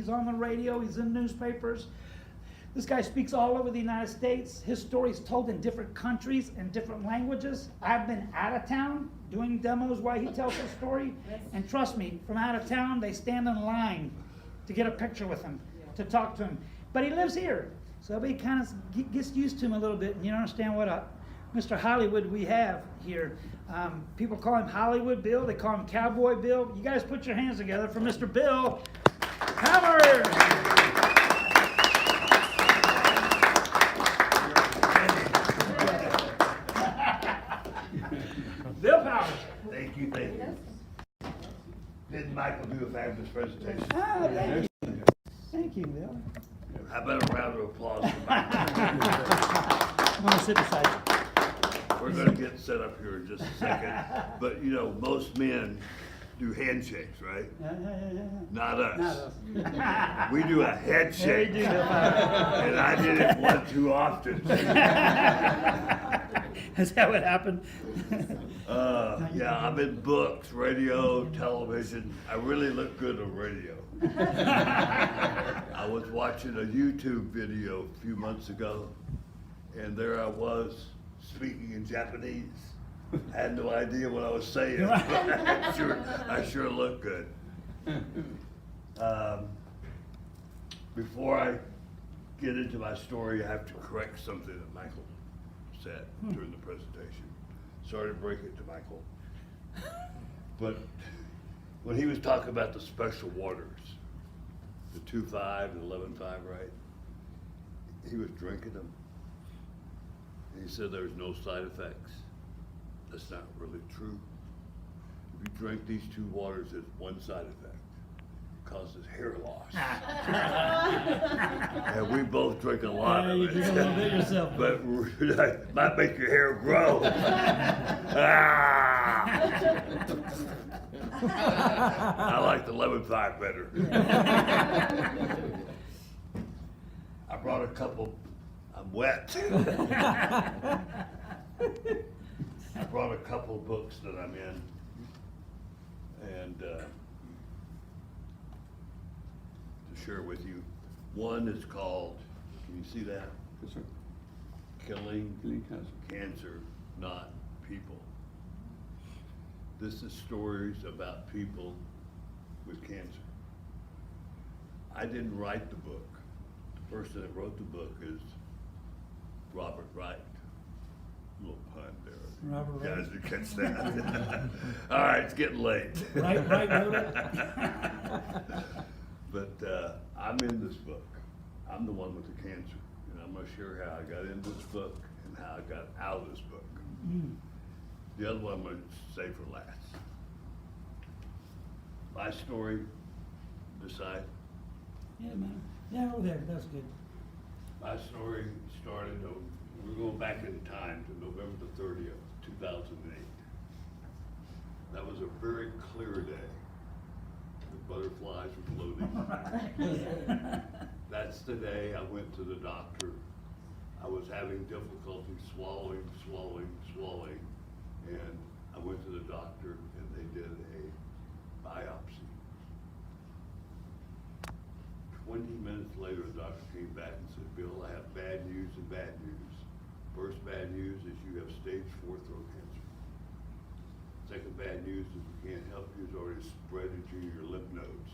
he's on the radio, he's in newspapers. This guy speaks all over the United States. His story's told in different countries and different languages. I've been out of town doing demos while he tells his story. And trust me, from out of town, they stand in line to get a picture with him, to talk to him. But he lives here, so everybody kind of gets used to him a little bit, and you understand what Mr. Hollywood we have here. People call him Hollywood Bill, they call him Cowboy Bill. You guys put your hands together for Mr. Bill Howard. Bill Powers. Thank you, thank you. Didn't Michael do a fabulous presentation? Oh, thank you. Thank you, Bill. How about a round of applause for Michael? I'm going to sit beside you. We're going to get set up here in just a second. But you know, most men do handshakes, right? Not us. Not us. We do a head shake. They do. And I did it one too often. Is that what happened? Yeah, I'm in books, radio, television. I really look good on radio. I was watching a YouTube video a few months ago, and there I was speaking in Japanese. I had no idea what I was saying. I sure look good. Before I get into my story, I have to correct something that Michael said during the presentation. Sorry to break it to Michael. But when he was talking about the special waters, the 2.5 and 11.5, right? He was drinking them. And he said there's no side effects. That's not really true. If you drink these two waters, there's one side effect. It causes hair loss. And we both drink a lot of You it. drink a little bit yourself. But it might make your hair grow. I like the 11.5 better. I brought a couple. I'm wet. I brought a couple books that I'm in, and to share with you. One is called, can you see that? Yes, sir. Killing Cancer. Cancer, Not People. This is stories about people with cancer. I didn't write the book. The person that wrote the book is Robert Wright. Little pun there. Robert Wright. Guys, you catch that? All right, it's getting late. Right wrote it. But I'm in this book. I'm the one with the cancer, and I'm gonna share how I got into this book and how I got out of this book. The other one I'm gonna save for last. My story, decide. Yeah, man. Yeah, over there. That's good. My story started, we're going back in time to November the 30th, 2008. That was a very clear day. The butterflies were floating. That's the day I went to the doctor. I was having difficulty swallowing, and I went to the doctor and they did a biopsy. 20 minutes later, the doctor came back and said, Bill, I have bad news and bad news. First bad news is you have stage 4 throat cancer. Second bad news is we can't help you, it's already spread into your lymph nodes.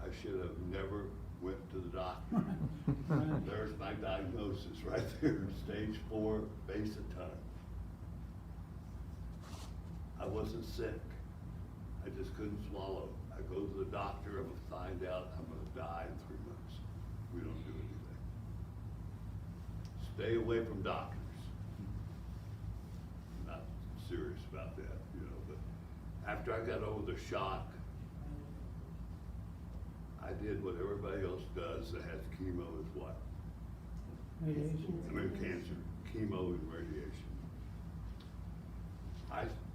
I should have never went to the doctor. There's my diagnosis right there, stage 4, base of tongue. I wasn't sick, I just couldn't swallow. I go to the doctor, I'm gonna find out I'm gonna die in 3 months. We don't do anything. Stay away from doctors. I'm not serious about that, you know, but after I got over the shock, I did what everybody else does that has chemo is what? Radiation. I mean cancer, chemo and radiation.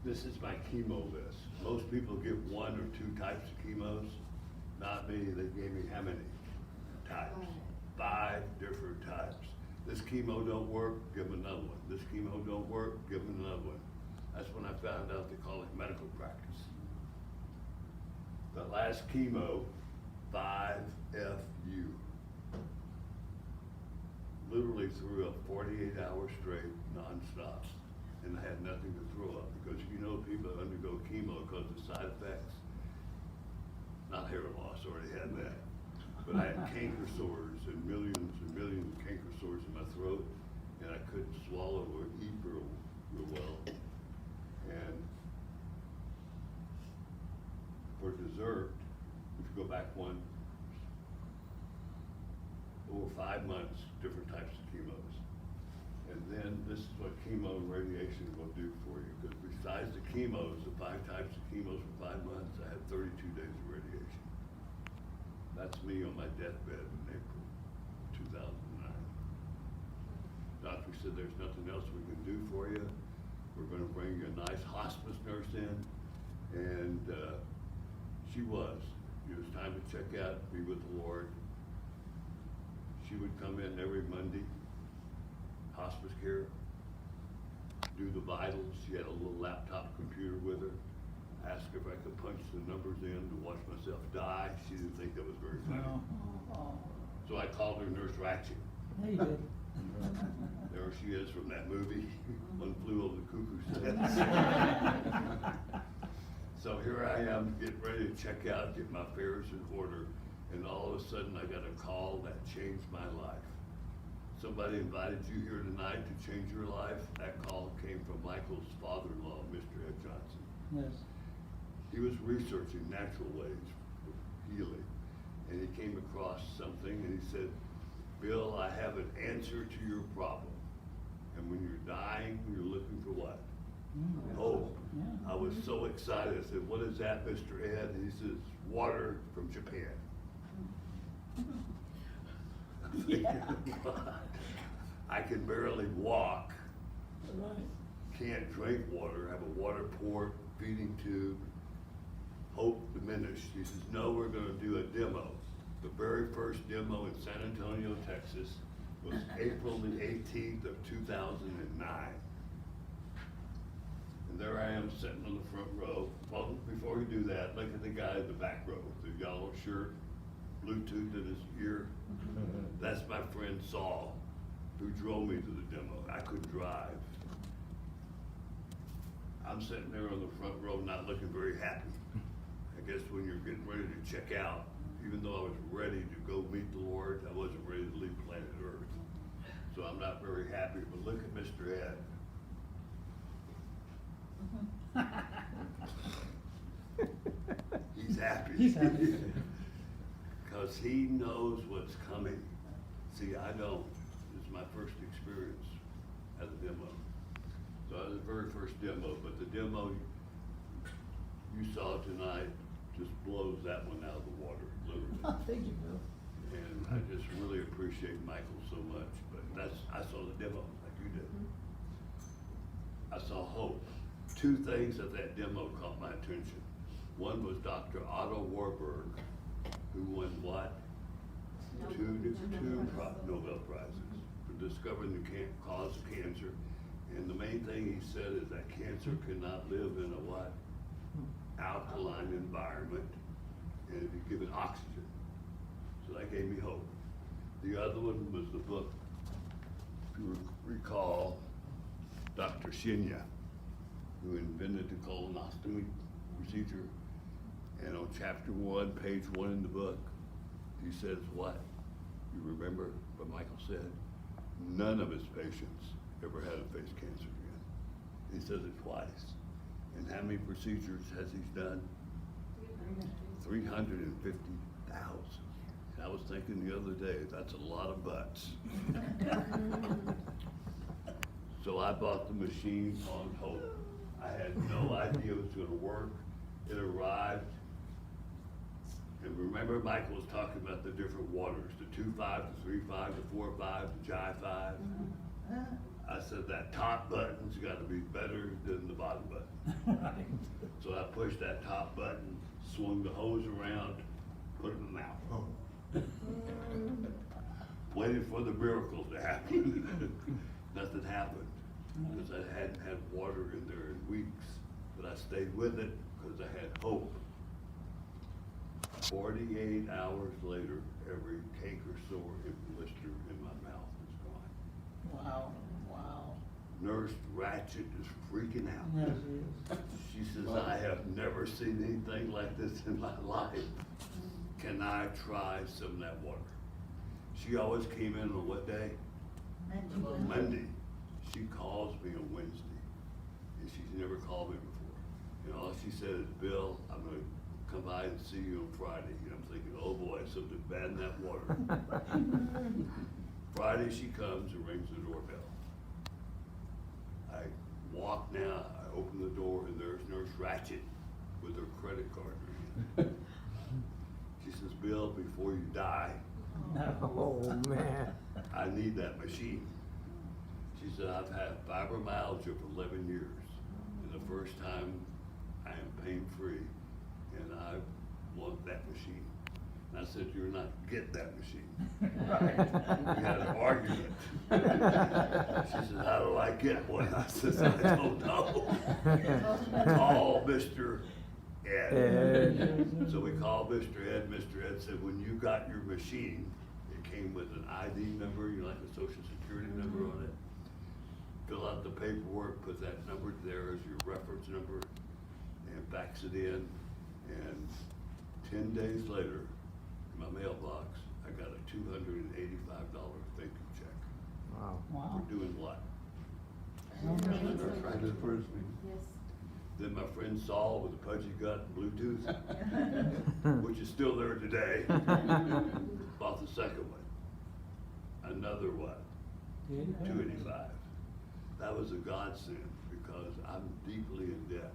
This is my chemo list. Most people get 1 or 2 types of chemos. Not me, they gave me how many types? 5 different types. This chemo don't work, give them another one. This chemo don't work, give them another one. That's when I found out they call it medical practice. The last chemo, 5 literally threw up 48 hours straight, nonstop, and I had nothing to throw up, because you know people that undergo chemo because of side effects. Not hair loss, already had that, but I had canker sores and millions of canker sores in my throat, and I couldn't swallow or eat real well. And for dessert, if you go back over 5 months, different types of chemos. And then this is what chemo and radiation will do for you, because besides the chemos, the 5 types of chemos for 5 months, I had 32 days of radiation. That's me on my deathbed in April 2009. Doctor said, there's nothing else we can do for you. We're gonna bring you a nice hospice nurse in. And she was. It was time to check out, be with the Lord. She would come in every Monday, hospice care, do the vitals. She had a little laptop computer with her. Asked her if I could punch the numbers in to watch myself die. She didn't think that was very funny. So I called her Nurse Ratchet. Yeah, you did. There she is from that movie, One Flew Over the Cuckoo's Nest. So here I am, getting ready to check out, get my affairs in order, and all of a sudden I got a call that changed my life. Somebody invited you here tonight to change your life. That call came from Michael's father-in-law, Mr. Ed Johnson. Yes. He was researching natural ways for healing, and he came across something, and he said, Bill, I have an answer to your problem. And when you're dying, you're looking for what? Hope. Yeah. I was so excited. I said, what is that, Mr. Ed? And he says, water from Japan. Yeah. I can barely walk, Right. can't drink water, have a water port, feeding tube, hope diminished. He says, no, we're gonna do a demo. The very first demo in San Antonio, Texas was April the 18th of 2009. And there I am sitting on the front row. Well, before we do that, look at the guy in the back row, the yellow shirt, Bluetooth in his ear. That's my friend Saul, who drove me to the demo. I couldn't drive. I'm sitting there on the front row not looking very happy. I guess when you're getting ready to check out, even though I was ready to go meet the Lord, I wasn't ready to leave planet Earth. So I'm not very happy, but look at Mr. Ed. He's happy. He's happy. Because he knows what's coming. See, I don't. It's my first experience at a demo. So it was the very first demo, but the demo you saw tonight just blows that one out of the water, literally. Thank you, Bill. And I just really appreciate Michael so much, but I saw the demo like you did. I saw hope. 2 things at that demo caught my attention. One was Dr. Otto Warburg, who won what? Two Nobel Prizes for discovering the cause of cancer. And the main thing he said is that cancer cannot live in a what? Alkaline environment, and if you give it oxygen. So that gave me hope. The other one was the book, if you recall, Dr. Shinya, who invented the colonoscopy procedure. And on chapter 1, page 1 in the book, he says what? You remember what Michael said? None of his patients ever had to face cancer again. He says it twice. And how many procedures has he done? 350,000. I was thinking the other day, that's a lot of butts. So I bought the machine on hope. I had no idea it was gonna work. It arrived. And remember Michael was talking about the different waters, the 2.5, the 3.5, the 4.5, the J5. I said that top button's gotta be better than the bottom button. Right. So I pushed that top button, swung the hose around, put it in the mouth. Waited for the miracle to happen. Nothing happened, because I hadn't had water in there in weeks, but I stayed with it because I had hope. 48 hours later, every canker sore and blister in my mouth is gone. Wow, wow. Nurse Ratchet is freaking out. Yes, he is. She says, I have never seen anything like this in my life. Can I try some of that water? She always came in on what day? Monday. She calls me on Wednesday, and she's never called me before. And all she said is, Bill, I'm gonna come by and see you on Friday. And I'm thinking, oh boy, something bad in that water. Friday she comes and rings the doorbell. I walk now, I open the door, and there's Nurse Ratchet with her credit card in her hand. She says, Bill, before you die, Oh, man. I need that machine. She said, I've had fibromyalgia for 11 years, and the first time I am pain-free, and I want that machine. And I said, you're not get that machine. We had an argument. She said, how do I get one? I said, I don't know. Call Mr. Ed. So we called Mr. Ed. Mr. Ed said, when you got your machine, it came with an ID number, you know, like a social security number on it. Fill out the paperwork, put that number there as your reference number, and fax it in. And 10 days later, in my mailbox, I got a $285 thank you check. Wow. Wow. For doing what? Yes. Then my friend Saul with a pudgy gut and Bluetooth, which is still there today, bought the second one. Another what? 285. That was a godsend because I'm deeply in debt.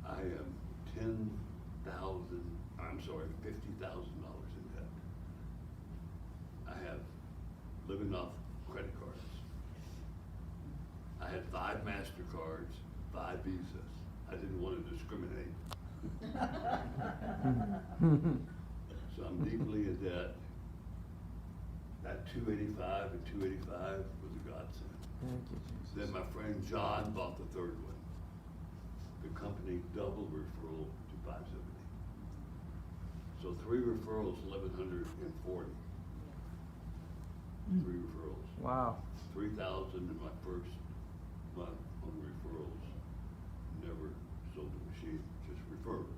I am $50,000 in debt. I have living off credit cards. I had 5 MasterCards, 5 Visas. I didn't want to discriminate. So I'm deeply in debt. That 285 and 285 was a godsend. Thank you, Jesus. Then my friend John bought the third one. The company doubled referral to 570. So 3 referrals, 1,140. 3 referrals. Wow. 3,000 in my first month on referrals. Never sold the machine, just referred.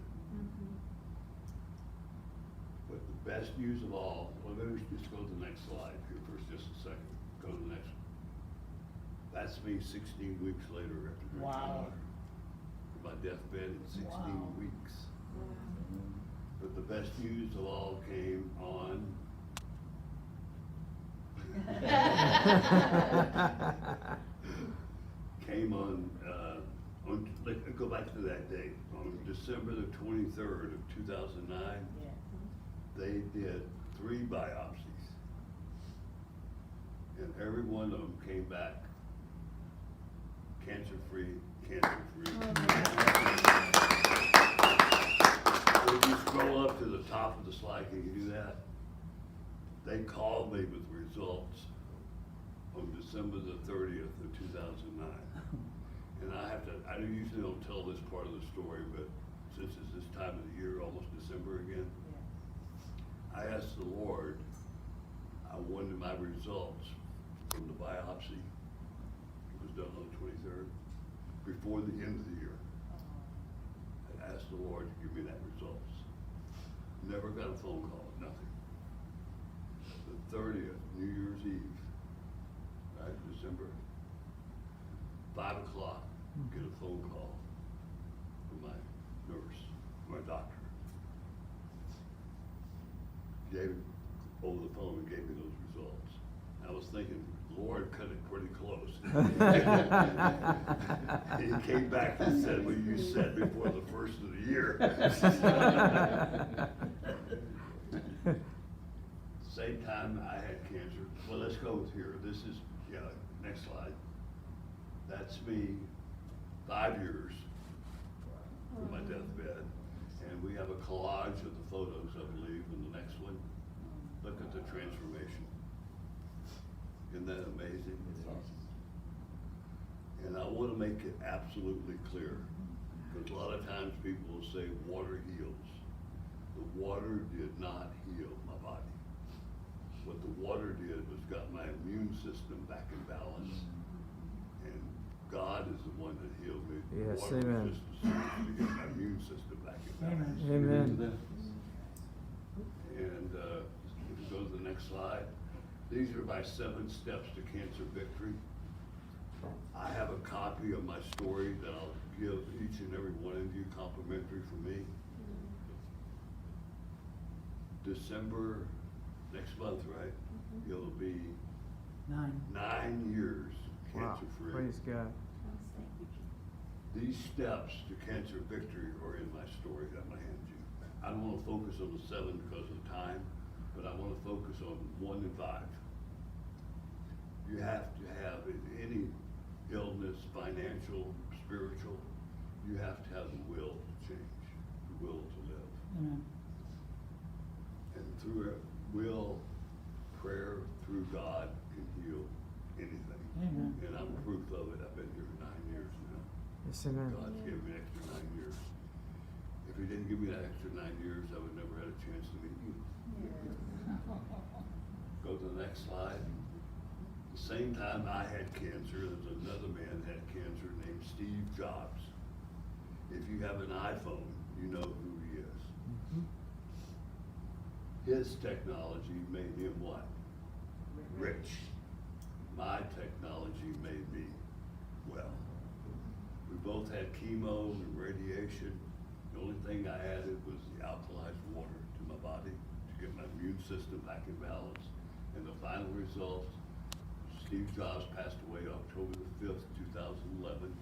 But the best news of all, well, maybe we should just go to the next slide here for just a second. Go to the next one. That's me 16 weeks later after drinking Wow. water. In my deathbed in 16 Wow. weeks. But the best news of all came on let's go back to that date. On December the 23rd of 2009, they did 3 biopsies. And every one of them came back cancer-free, cancer-free. If you scroll up to the top of the slide, can you do that? They called me with results on December the 30th of 2009. And I usually don't tell this part of the story, but since it's this time of the year, almost December again, I asked the Lord, I wanted my results from the biopsy. It was done on the 23rd, before the end of the year. I asked the Lord to give me that results. Never got a phone call, nothing. The 30th, New Year's Eve, right, December, 5 o'clock, get a phone call from my nurse, my doctor. Gave over the phone and gave me those results. I was thinking, Lord, cut it pretty close. He came back and said, well, you said before the first of the year. Same time I had cancer. Well, let's go with here. This is, next slide. That's me, 5 years from my deathbed. And we have a collage of the photos, I believe, in the next one. Look at the transformation. Isn't that amazing? And I want to make it absolutely clear, because a lot of times people will say water heals. The water did not heal my body. what the water did was got my immune system back in balance. And God is the one that healed me. Yes, Water was amen. just the surgery to get my immune system back in balance. Amen. And, if you go to the next slide, these are my 7 steps to cancer victory. I have a copy of my story that I'll give each and every one of you complimentary from me. December, next month, right? It'll be 9 years Wow, cancer-free. praise God. These steps to cancer victory are in my story that I'm gonna hand you. I don't wanna focus on the 7 because of time, but I wanna focus on 1 and 5. You have to have any illness, financial, spiritual, you have to have the will to change, the will to live. Amen. And through it, will, prayer, through God can heal anything. Amen. And I'm proof of it. I've been here 9 years now. Yes, amen. God's given me an extra 9 years. If he didn't give me that extra 9 years, I would never had a chance to meet you. Go to the next slide. The same time I had cancer, there's another man that had cancer named Steve Jobs. If you have an iPhone, you know who he is. His technology made him what? Rich. My technology made me well. We both had chemo and radiation. The only thing I added was the alkalized water to my body to get my immune system back in balance. And the final result, Steve Jobs passed away October the 5th, 2011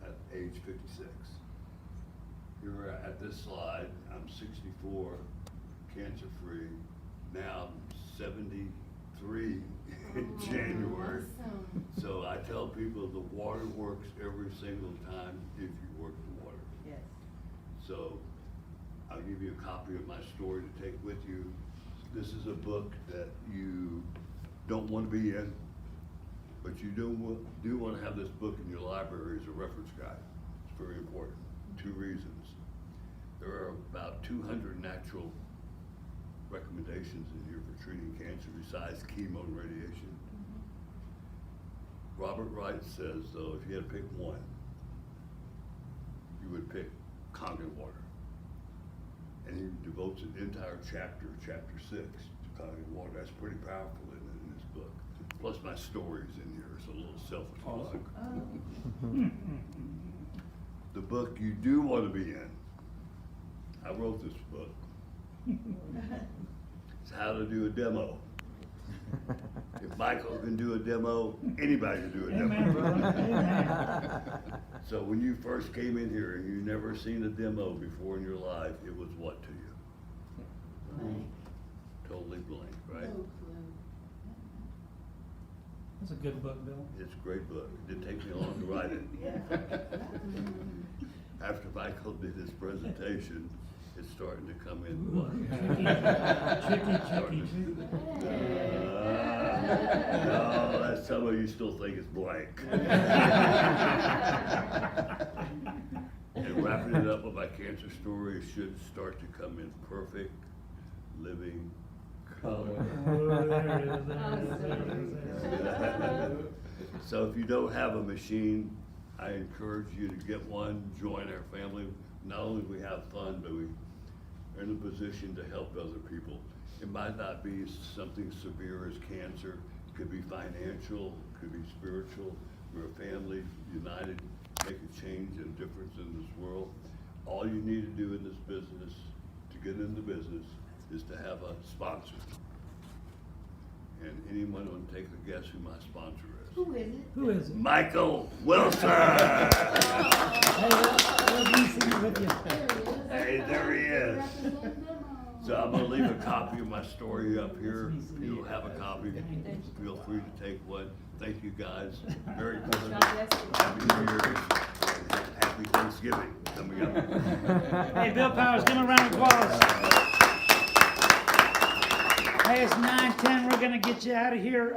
at age 56. Here at this slide, I'm 64, cancer-free. Now I'm 73 in January. Awesome. So I tell people the water works every single time if you work the water. Yes. So I'll give you a copy of my story to take with you. This is a book that you don't want to be in, but you do want to have this book in your library as a reference guide. It's very important. 2 reasons. There are about 200 natural recommendations in here for treating cancer besides chemo and radiation. Robert Wright says, though, if you had to pick one, you would pick Kangen water. And he devotes an entire chapter, chapter 6, to Kangen water. That's pretty powerful in this book. Plus my story's in here, it's a little selfish plug. Oh. The book you do want to be in, I wrote this book. It's how to do a demo. If Michael can do a demo, anybody can do a Amen, brother. demo. Amen. So when you first came in here and you never seen a demo before in your life, it was what to you? Blank. Totally blank, right? No clue. That's a good book, Bill. It's a great book. It didn't take me long to write it. Yeah. After Michael did his presentation, it's starting to come in. Ooh, What? tricky. No, that's some of you still think it's blank. And wrapping it up with my cancer story, it should start to come in perfect, living color. Oh, there it is, there it is. So if you don't have a machine, I encourage you to get one, join our family. Not only do we have fun, but we are in a position to help other people. It might not be something severe as cancer, it could be financial, it could be spiritual. We're a family united, make a change and difference in this world. All you need to do in this business, to get in the business, is to have a sponsor. And anyone want to take a guess who my sponsor is? Who is it? Who is it? Michael Wilson! Hey, let me see it with you. Hey, there he is. So I'm gonna leave a copy of my story up here. If you don't have a copy, feel free to take one. Thank you, guys. Merry Christmas, Happy New Year, and Happy Thanksgiving coming up. Hey, Bill Powers, give him a round of applause. Hey, it's 9:10. We're gonna get you out of here.